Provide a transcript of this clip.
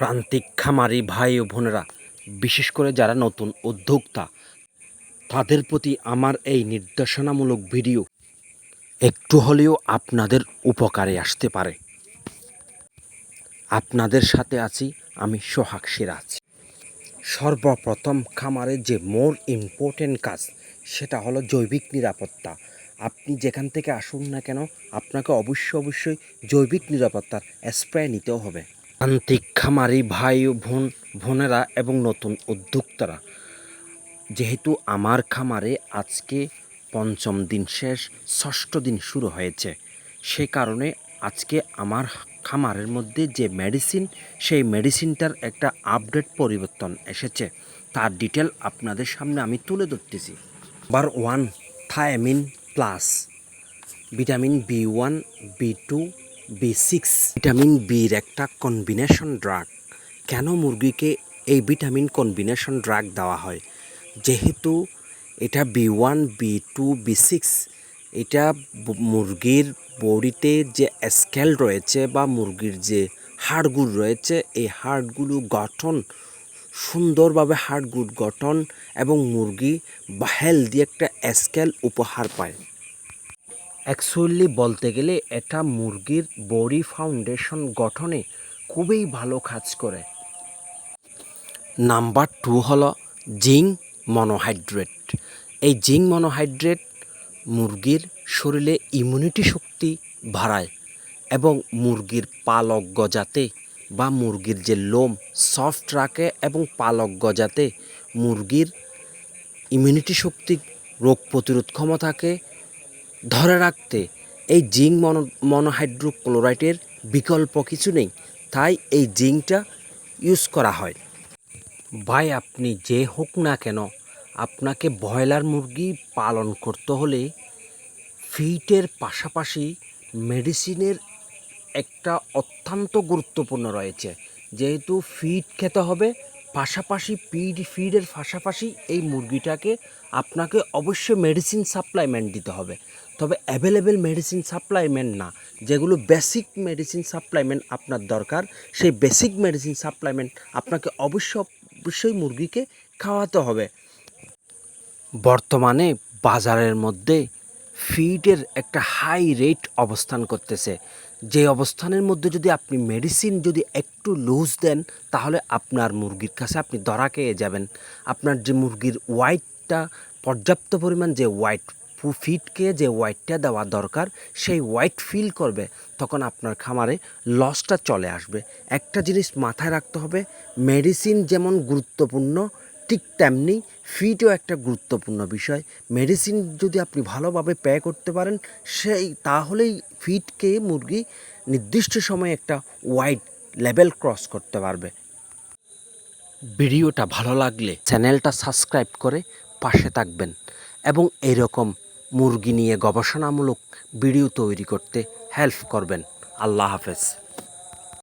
প্রান্তিক খামারি ভাই ও বোনেরা, বিশেষ করে যারা নতুন উদ্যোক্তা, তাদের প্রতি আমার এই নির্দেশনামূলক ভিডিও একটু হলেও আপনাদের উপকারে আসতে পারে। আপনাদের সাথে আছি আমি সোহাগ সিরাজ। সর্বপ্রথম খামারে যে মোর ইম্পর্টেন্ট কাজ, সেটা হলো জৈবিক নিরাপত্তা। আপনি যেখান থেকে আসুন না কেন, আপনাকে অবশ্যই জৈবিক নিরাপত্তার স্প্রে নিতেও হবে। প্রান্তিক খামারি ভাই ও বোনেরা এবং নতুন উদ্যোক্তারা, যেহেতু আমার খামারে আজকে পঞ্চম দিন শেষ, ষষ্ঠ দিন শুরু হয়েছে, সে কারণে আজকে আমার খামারের মধ্যে যে মেডিসিন, সেই মেডিসিনটার একটা আপডেট পরিবর্তন এসেছে। তার ডিটেল আপনাদের সামনে আমি তুলে ধরতেছি। Number 1, thiamine plus, vitamin B1, B2, B6। Vitamin বির একটা কম্বিনেশন ড্রাগ। কেন মুরগিকে এই ভিটামিন কম্বিনেশন ড্রাগ দেওয়া হয়? যেহেতু এটা B1, B2, B6, এটা মুরগির বডিতে যে স্কেল রয়েছে বা মুরগির যে হাড়গুলো রয়েছে, এই হাড়গুলো গঠন সুন্দরভাবে, হাড়গুলো গঠন এবং মুরগি বা হেলদি একটা স্কেল উপহার পায়। অ্যাকচুয়ালি বলতে গেলে এটা মুরগির বডি ফাউন্ডেশন গঠনে খুবই ভালো কাজ করে। নাম্বার 2 হলো জিঙ্ক মনোহাইড্রেট। এই জিঙ্ক মনোহাইড্রেট মুরগির শরীরে ইমিউনিটি শক্তি বাড়ায় এবং মুরগির পালক গজাতে বা মুরগির যে লোম সফট রাখে এবং পালক গজাতে মুরগির ইমিউনিটি শক্তি, রোগ প্রতিরোধ ক্ষমতাকে ধরে রাখতে এই জিঙ্ক মনোহাইড্রোক্লোরাইডের বিকল্প কিছু নেই। তাই এই জিঙ্কটা ইউজ করা হয়। ভাই, আপনি যে হোক না কেন, আপনাকে ব্রয়লার মুরগি পালন করতে হলে ফিটের পাশাপাশি মেডিসিনের একটা অত্যন্ত গুরুত্বপূর্ণ রয়েছে। যেহেতু ফিড খেতে হবে, পাশাপাশি ফিডের পাশাপাশি এই মুরগিটাকে আপনাকে অবশ্যই মেডিসিন সাপ্লাইমেন্ট দিতে হবে। তবে অ্যাভেলেবেল মেডিসিন সাপ্লাইমেন্ট না, যেগুলো বেসিক সাপ্লাইমেন্ট আপনার দরকার, সেই বেসিক মেডিসিন সাপ্লাইমেন্ট আপনাকে অবশ্যই মুরগিকে খাওয়াতে হবে। বর্তমানে বাজারের মধ্যে ফিডের একটা হাই রেট অবস্থান করতেছে। যে অবস্থানের মধ্যে যদি আপনি মেডিসিন যদি একটু লুজ দেন, তাহলে আপনার মুরগির কাছে আপনি ধরা খেয়ে যাবেন। আপনার যে মুরগির ওয়াইটটা, পর্যাপ্ত পরিমাণ যে ওয়াইট ফিডকে যে ওয়াইটটা দেওয়া দরকার, সেই ওয়াইট ফিল করবে, তখন আপনার খামারে লসটা চলে আসবে। একটা জিনিস মাথায় রাখতে হবে, মেডিসিন যেমন গুরুত্বপূর্ণ, ঠিক তেমনি ফিডও একটা গুরুত্বপূর্ণ বিষয়। মেডিসিন যদি আপনি ভালোভাবে পে করতে পারেন, তাহলেই ফিডকে মুরগি নির্দিষ্ট সময়ে একটা ওয়াইড লেভেল ক্রস করতে পারবে। ভিডিওটা ভালো লাগলে চ্যানেলটা সাবস্ক্রাইব করে পাশে থাকবেন এবং এরকম মুরগি নিয়ে গবেষণামূলক ভিডিও তৈরি করতে হেল্প করবেন। আল্লাহ হাফেজ।